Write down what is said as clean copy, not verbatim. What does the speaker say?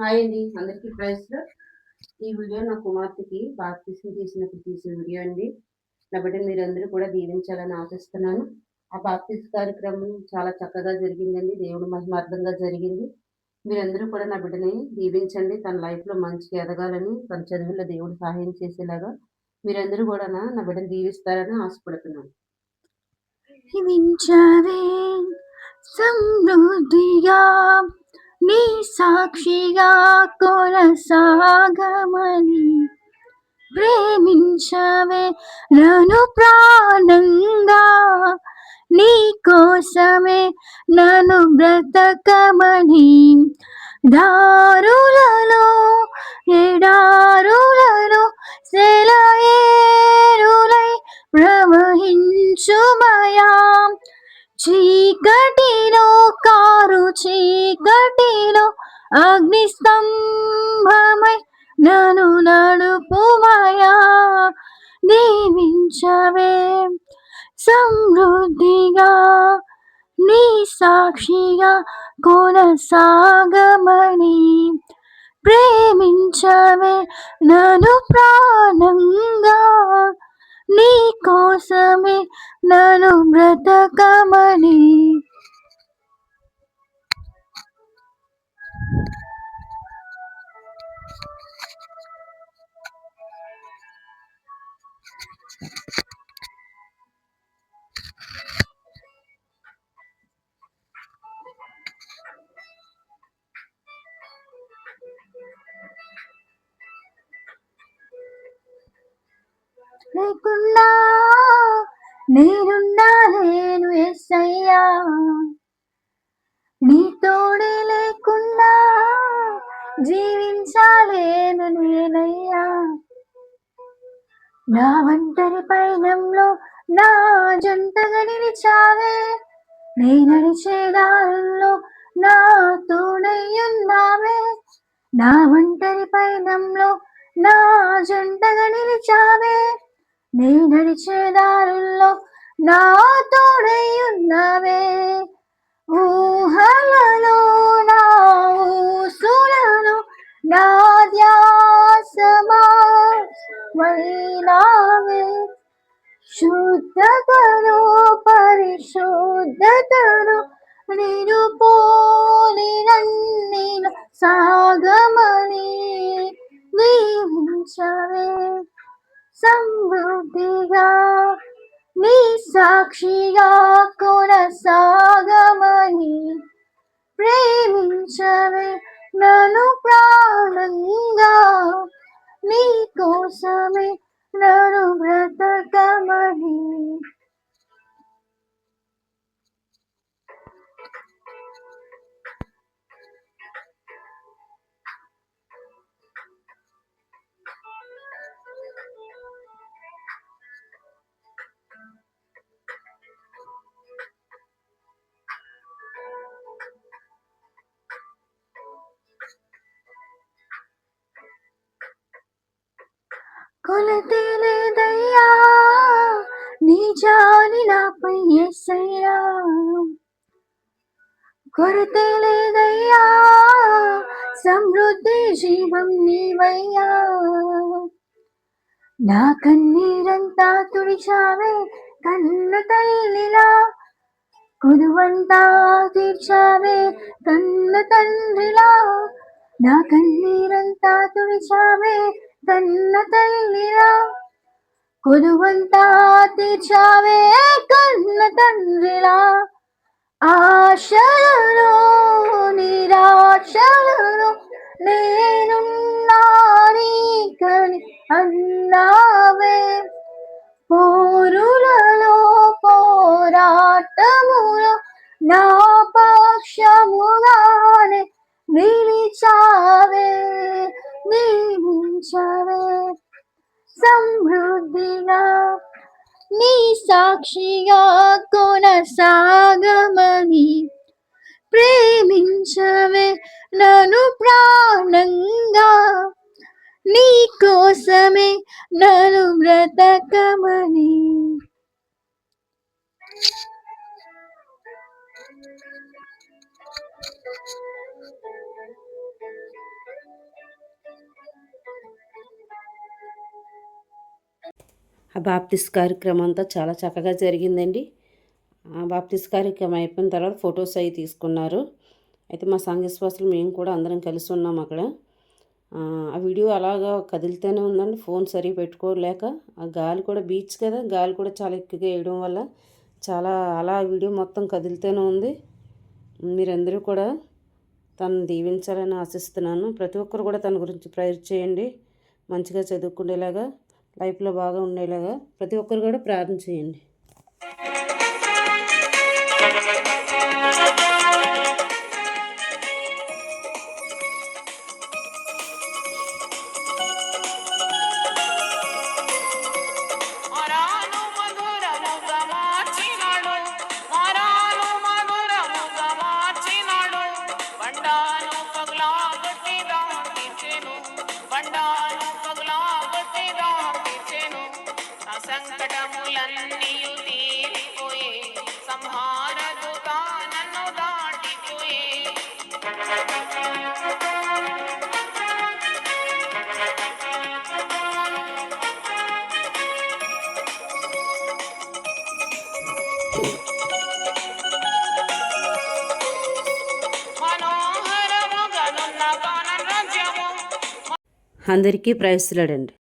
Hi అండి. అందరికీ ప్రైజ్‌లో. ఈ వీడియో నా కుమార్తెకి బాప్తిసం తీసినప్పుడు తీసిన వీడియో అండి. నా బిడ్డని మీరందరూ కూడా దీవించాలని ఆశిస్తున్నాను. ఆ బాప్తిస్మ కార్యక్రమం చాలా చక్కగా జరిగిందండి. దేవుడి మహిమార్థంగా జరిగింది. మీరందరూ కూడా నా బిడ్డని దీవించండి. తన లైఫ్‌లో మంచిగా ఎదగాలని, తన చదువుల్లో దేవుడు సహాయం చేసేలాగా మీరందరూ కూడా నా బిడ్డని దీవిస్తారని ఆశపడుతున్నాను. జీవించవే సమృద్ధిగా నీ సాక్షిగా కొనసాగమని ప్రేమించవే నన్ను ప్రాణంగా నీ కోసమే నన్ను బ్రతకమని దారులలో ఎడారులలో సెలయేరులై ప్రవహించుమయా చీకటిలో కారు చీకటిలో అగ్నిస్తంభమై నన్ను నడుపుమయా దీవించవే సమృద్ధిగా నీ సాక్షిగా కొనసాగమని ప్రేమించవే నన్ను ప్రాణంగా నీ కోసమే నన్ను బ్రతకమని లేకుండా నేనుండాలేను యేసయ్యా నీ తోడే లేకుండా జీవించాలేను నేనయ్యా నా ఒంటరి పయనంలో నా జంటగా నిలిచావే నే నడిచే దారుల్లో నా తోడయ్యున్నావే నా ఒంటరి పయనంలో నా జంటగా నిలిచావే నే నడిచే దారుల్లో నా తోడయ్యున్నావే ఊహలలో నా ఊసులలో నా ధ్యాసమైనావే శుద్ధతను పరిశుద్ధతను నేను పోలి నన్నిల సాగమని దీవించవే సమృద్ధిగా నీ సాక్షిగా కొనసాగమని ప్రేమించవే నన్ను ప్రాణంగా నీ కోసమే నన్ను బ్రతకమని కొలతే లేదయ్యా నీ జాలి నాపై యేసయ్యా కొరతే లేదయ్యా సమృద్ధి జీవం నీవయ్యా నా కన్నీరంతా తుడిచావే కన్న తల్లిలా కొదువంతా తీర్చావే కన్న తండ్రిలా నా కన్నీరంతా తుడిచావే కన్న తల్లిలా కొదువంతా తీర్చావే కన్న తండ్రిలా ఆశలలో నిరాశలలో నేనున్నానీకని అన్నావే పోరులలో పోరాటములో నా పక్షముగానే నిలిచావే దీవించవే సమృద్ధిగా నీ సాక్షిగా కొనసాగమని ప్రేమించవే నన్ను ప్రాణంగా నీ కోసమే నన్ను బ్రతకమని ఆ బాప్తిస్ కార్యక్రమం అంతా చాలా చక్కగా జరిగిందండి. ఆ బాప్తిస్ కార్యక్రమం అయిపోయిన తర్వాత ఫొటోస్ అవి తీసుకున్నారు. అయితే మా సంఘ విశ్వాసులు మేము కూడా అందరం కలిసి ఉన్నాం అక్కడ. ఆ వీడియో అలాగా కదులుతూనే ఉందండి. ఫోన్ సరిగ్గా పెట్టుకోలేక. ఆ గాలి కూడా బీచ్ కదా, గాలి కూడా చాలా ఎక్కువగా వేయడం వల్ల చాలా అలా వీడియో మొత్తం కదులుతూనే ఉంది. మీరందరూ కూడా తనను దీవించాలని ఆశిస్తున్నాను. ప్రతి ఒక్కరు కూడా తన గురించి ప్రేయర్ చేయండి. మంచిగా చదువుకునేలాగా, లైఫ్లో బాగా ఉండేలాగా ప్రతి ఒక్కరు కూడా ప్రార్థన చేయండి. సంకటములన్నీయు తీరిపోయే సంహారదుత నన్ను దాటిపోయే మనోహరముగనున్న కాన రాజ్యము అందరికీ ప్రైజ్ లార్డ్ అండి.